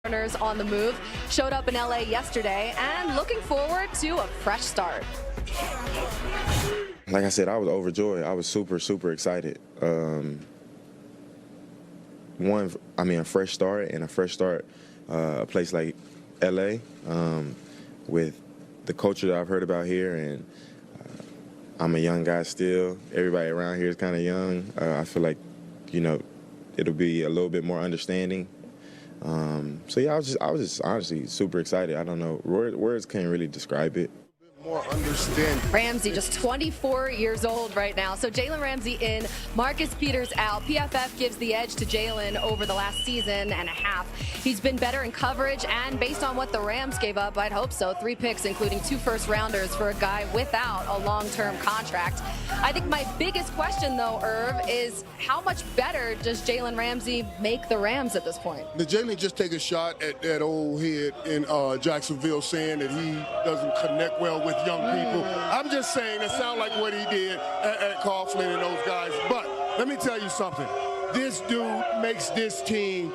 Runners on the move, showed up in LA yesterday and looking forward to a fresh start. Like I said, I was overjoyed. I was super excited. A fresh start, a place like LA with the culture that I've heard about here, and I'm a young guy still. Everybody around here is kind of young. I feel like, it'll be a little bit more understanding. So yeah, I was just honestly super excited. I don't know, words can't really describe it. More understanding. Ramsey, just 24 years old right now. So Jalen Ramsey in, Marcus Peters out. PFF gives the edge to Jalen over the last season and a half. He's been better in coverage, and based on what the Rams gave up, I'd hope so. 3 picks, including 2 first-rounders for a guy without a long-term contract. I think my biggest question, though, Irv, is how much better does Jalen Ramsey make the Rams at this point? Did Jalen just take a shot at that old head in Jacksonville, saying that he doesn't connect well with young people? I'm just saying it sounds like what he did at Coughlin and those guys. But let me tell you something. This dude makes this team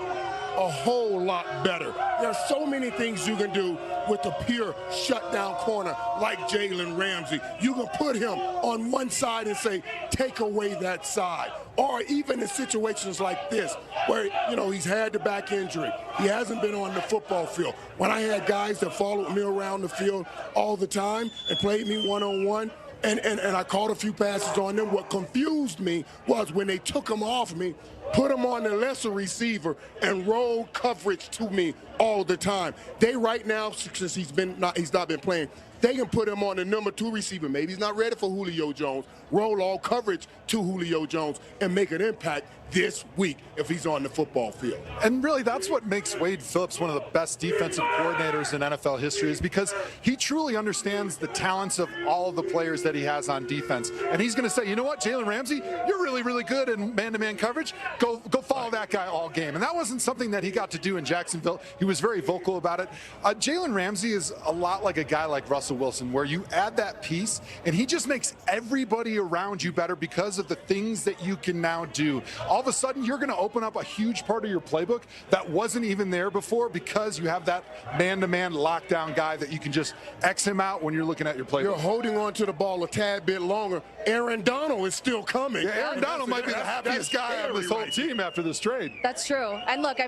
a whole lot better. There are so many things you can do with a pure shutdown corner like Jalen Ramsey. You can put him on one side and say, take away that side. Or even in situations like this, where, he's had the back injury. He hasn't been on the football field. When I had guys that followed me around the field all the time and played me one-on-one, and I caught a few passes on them, what confused me was when they took him off me, put him on the lesser receiver, and rolled coverage to me all the time. They right now, since he's not been playing, they can put him on the number 2 receiver. Maybe he's not ready for Julio Jones. Roll all coverage to Julio Jones and make an impact this week if he's on the football field. And really, that's what makes Wade Phillips one of the best defensive coordinators in NFL history, is because he truly understands the talents of all of the players that he has on defense. And he's going to say, you know what, Jalen Ramsey, you're really good in man-to-man coverage. Go follow that guy all game. And that wasn't something that he got to do in Jacksonville. He was very vocal about it. Jalen Ramsey is a lot like a guy like Russell Wilson, where you add that piece, and he just makes everybody around you better because of the things that you can now do. All of a sudden, you're going to open up a huge part of your playbook that wasn't even there before, because you have that man-to-man lockdown guy that you can just X him out when you're looking at your playbook. You're holding on to the ball a tad bit longer. Aaron Donald is still coming. Yeah, Aaron Donald might be the happiest guy on this whole team after this trade. That's true. And look,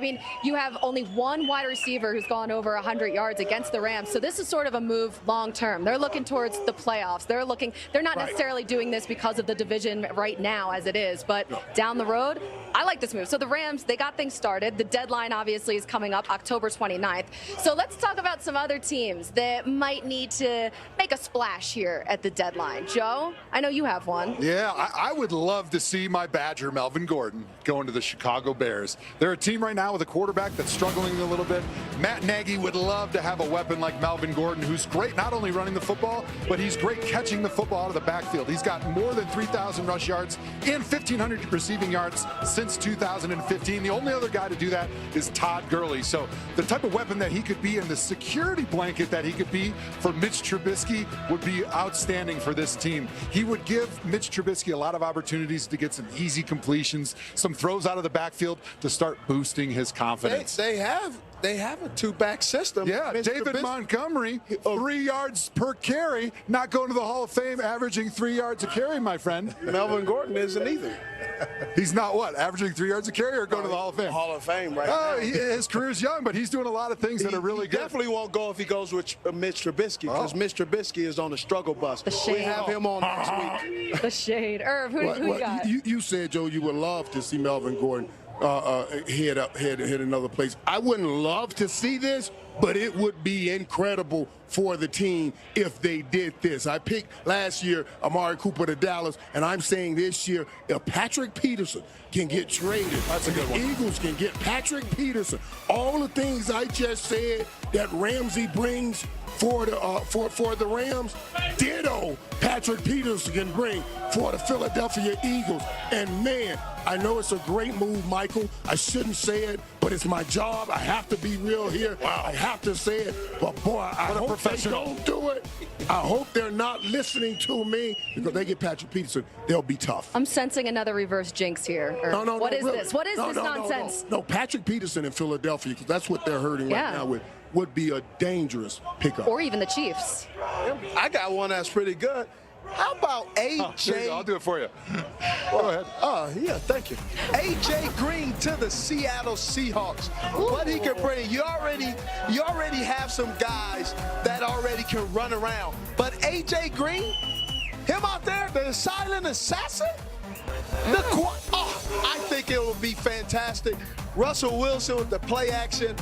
you have only one wide receiver who's gone over 100 yards against the Rams. So this is sort of a move long-term. They're looking towards the playoffs. They're not necessarily doing this because of the division right now as it is, but down the road, I like this move. So the Rams, they got things started. The deadline obviously is coming up October 29th. So let's talk about some other teams that might need to make a splash here at the deadline. Joe, I know you have one. Yeah, I would love to see my Badger, Melvin Gordon, going to the Chicago Bears. They're a team right now with a quarterback that's struggling a little bit. Matt Nagy would love to have a weapon like Melvin Gordon, who's great not only running the football, but he's great catching the football out of the backfield. He's got more than 3,000 rush yards and 1,500 receiving yards since 2015. The only other guy to do that is Todd Gurley. So the type of weapon that he could be and the security blanket that he could be for Mitch Trubisky would be outstanding for this team. He would give Mitch Trubisky a lot of opportunities to get some easy completions, some throws out of the backfield to start boosting his confidence. They have a 2-back system. Yeah, David Montgomery, 3 yards per carry, not going to the Hall of Fame, averaging 3 yards a carry, my friend. Melvin Gordon isn't either. He's not what? Averaging 3 yards a carry or going to the Hall of Fame? Hall of Fame right now. His career's young, but he's doing a lot of things that are really good. Definitely won't go if he goes with Mitch Trubisky, because Mitch Trubisky is on the struggle bus. The shade. We have him on next week. The shade. Irv, who you got? You said, Joe, you would love to see Melvin Gordon head another place. I wouldn't love to see this, but it would be incredible for the team if they did this. I picked last year Amari Cooper to Dallas, and I'm saying this year, if Patrick Peterson can get traded, that's a good one. The Eagles can get Patrick Peterson. All the things I just said that Ramsey brings, for the Rams, ditto Patrick Peterson can bring for the Philadelphia Eagles. And man, I know it's a great move, Michael. I shouldn't say it, but it's my job. I have to be real here. Wow. I have to say it. But boy, I hope they don't do it. I hope they're not listening to me, because they get Patrick Peterson, they'll be tough. I'm sensing another reverse jinx here. What is really. this? What is this nonsense? No, Patrick Peterson in Philadelphia, because that's what they're hurting right now with, would be a dangerous pickup. Or even the Chiefs. I got one that's pretty good. How about AJ? I'll do it for you. Go ahead. Yeah, thank you. AJ Green to the Seattle Seahawks. What he can bring, you already have some guys that already can run around. But AJ Green, him out there, the silent assassin. I think it will be fantastic. Russell Wilson with the play action.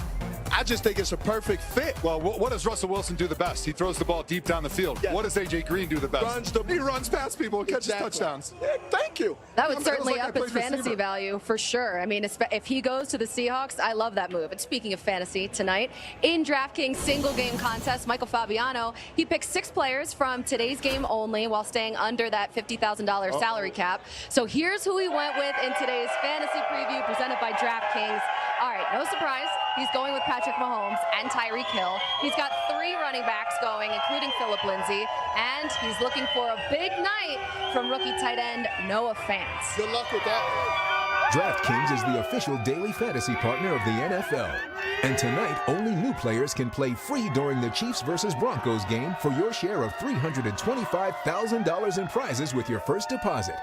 I just think it's a perfect fit. Well, what does Russell Wilson do the best? He throws the ball deep down the field. Yes. What does A.J. Green do the best? He runs past people and catches touchdowns. Yeah, thank you. That would certainly up his fantasy value for sure. I mean, if he goes to the Seahawks, I love that move. And speaking of fantasy, tonight in DraftKings single game contest, Michael Fabiano, he picked 6 players from today's game only while staying under that $50,000 salary cap. So here's who he went with in today's fantasy preview presented by DraftKings. All right, no surprise. He's going with Patrick Mahomes and Tyreek Hill. He's got 3 running backs going, including Phillip Lindsay. And he's looking for a big night from rookie tight end Noah Fant. Good luck with that. DraftKings is the official daily fantasy partner of the NFL. And tonight, only new players can play free during the Chiefs versus Broncos game for your share of $325,000 in prizes with your first deposit.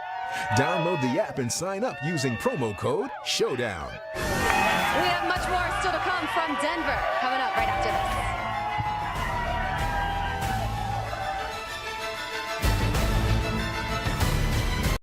Download the app and sign up using promo code SHOWDOWN. We have